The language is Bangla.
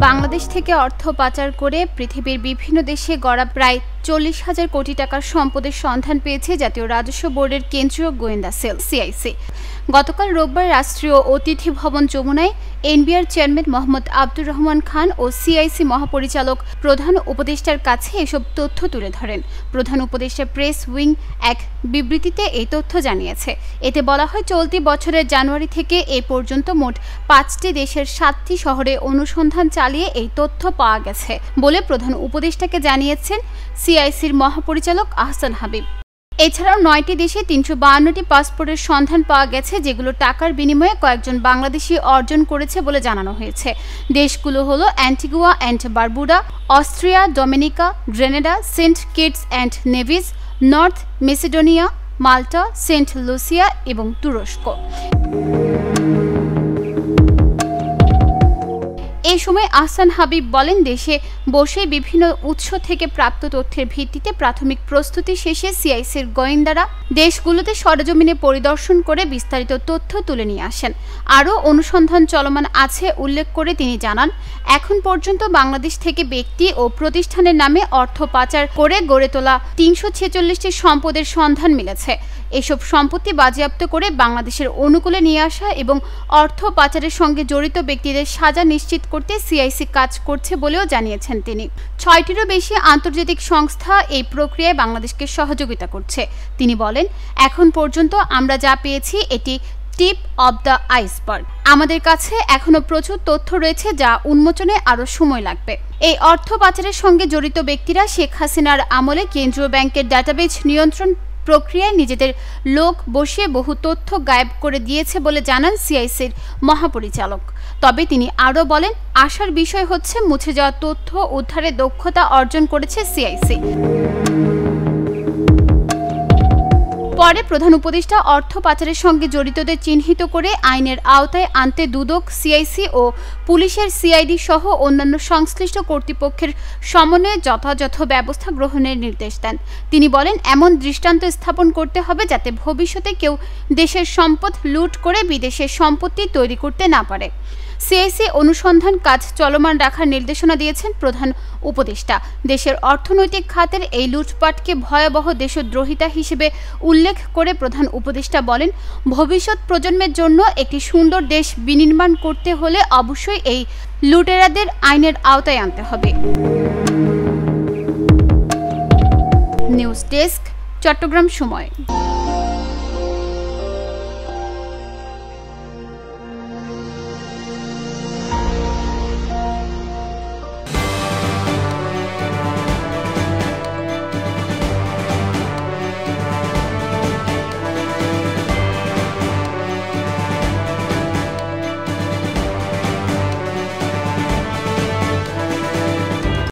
বাংলাদেশ থেকে অর্থ পাচার করে পৃথিবীর বিভিন্ন দেশে গড়া প্রায় 40,000 কোটি টাকার সম্পদের সন্ধান পেয়েছে জাতীয় রাজস্ব বোর্ডের কেন্দ্রীয় গোয়েন্দা সেল সিআইসি। গতকাল রোববার রাষ্ট্রীয় অতিথি ভবন যমুনায় এনবিআর চেয়ারম্যান মোহাম্মদ আব্দুর রহমান খান ও সিআইসি মহাপরিচালক প্রধান উপদেষ্টার কাছে এসব তথ্য তুলে ধরেন। প্রধান উপদেষ্টা প্রেস উইং এক বিবৃতিতে এই তথ্য জানিয়েছে। এতে বলা হয়, চলতি বছরের জানুয়ারি থেকে এ পর্যন্ত মোট 5টি দেশের 7টি শহরে অনুসন্ধান চালিয়ে এই তথ্য পাওয়া গেছে বলে প্রধান উপদেষ্টাকে জানিয়েছেন সিআইসির মহাপরিচালক আহসান হাবিব। এছাড়াও 9টি দেশে 352টি পাসপোর্টের সন্ধান পাওয়া গেছে, যেগুলো টাকার বিনিময়ে কয়েকজন বাংলাদেশি অর্জন করেছে বলে জানানো হয়েছে। দেশগুলো হলো Antigua and Barbuda, Austria, Dominica, Grenada, Saint Kitts and Nevis, North Macedonia, Malta, Saint Lucia এবং তুরস্ক। এই সময় আহসান হাবিব বলেন, দেশে বসে বিভিন্ন উৎস থেকে প্রাপ্ত তথ্যের ভিত্তিতে প্রাথমিক প্রস্তুতি শেষে সিআইসির গোয়েন্দারা দেশগুলোতে সরেজমিনে পরিদর্শন করে বিস্তারিত তথ্য তুলে নিয়ে আসেন। আরও অনুসন্ধান চলমান আছে উল্লেখ করে তিনি জানান, এখন পর্যন্ত বাংলাদেশ থেকে ব্যক্তি ও প্রতিষ্ঠানের নামে অর্থ পাচার করে গড়ে তোলা 346টি সম্পদের সন্ধান মিলেছে। এসব সম্পত্তি বাজেয়াপ্ত করে বাংলাদেশের অনুকূলে নিয়ে আসা এবং অর্থ পাচারের সঙ্গে জড়িত ব্যক্তিদের সাজা নিশ্চিত করতে সিআইসি কাজ করছে বলেও জানিয়েছেন তিনি। 6টিরও বেশি আন্তর্জাতিক সংস্থা এই প্রক্রিয়ায় বাংলাদেশকে সহযোগিতা করছে। তিনি বলেন, এখন পর্যন্ত আমরা যা পেয়েছি এটি টিপ অব দ্য আইসবার্গ। আমাদের কাছে এখনো প্রচুর তথ্য রয়েছে যা উন্মোচনে আরও সময় লাগবে। এই অর্থ পাচারের সঙ্গে জড়িত ব্যক্তিরা শেখ হাসিনার আমলে কেন্দ্রীয় ব্যাংকের ডাটাবেজ নিয়ন্ত্রণ প্রক্রিয়ায় নিজেদের লোক বসিয়ে বহু তথ্য গায়েব করে দিয়েছে বলে জানান সিআইসির মহাপরিচালক। তবে তিনি আরও বলেন, আশার বিষয় হচ্ছে মুছে যাওয়া তথ্য উদ্ধারে দক্ষতা অর্জন করেছে সিআইসি। পরে প্রধান উপদেষ্টা অর্থ পাচারের সঙ্গে জড়িতদের চিহ্নিত করে আইনের আওতায় আনতে দুদক, সিআইসি ও পুলিশের সিআইডি সহ অন্যান্য সংশ্লিষ্ট কর্তৃপক্ষের সমন্বয়ে যথাযথ ব্যবস্থা গ্রহণের নির্দেশ দেন। তিনি বলেন, এমন দৃষ্টান্ত স্থাপন করতে হবে যাতে ভবিষ্যতে কেউ দেশের সম্পদ লুট করে বিদেশের সম্পত্তি তৈরি করতে না পারে। সিআইসি অনুসন্ধান কাজ চলমান রাখার নির্দেশনা দিয়েছেন প্রধান উপদেষ্টা। দেশের অর্থনৈতিক খাতের এই লুটপাটকে ভয়াবহ দেশদ্রোহিতা হিসেবে উল্লেখ করে প্রধান উপদেষ্টা বলেন, ভবিষ্যৎ প্রজন্মের জন্য একটি সুন্দর দেশ বিনির্মাণ করতে হলে অবশ্যই এই লুটেরাদের আইনের আওতায় আনতে হবে। নিউজ ডেস্ক, চট্টগ্রাম সময়।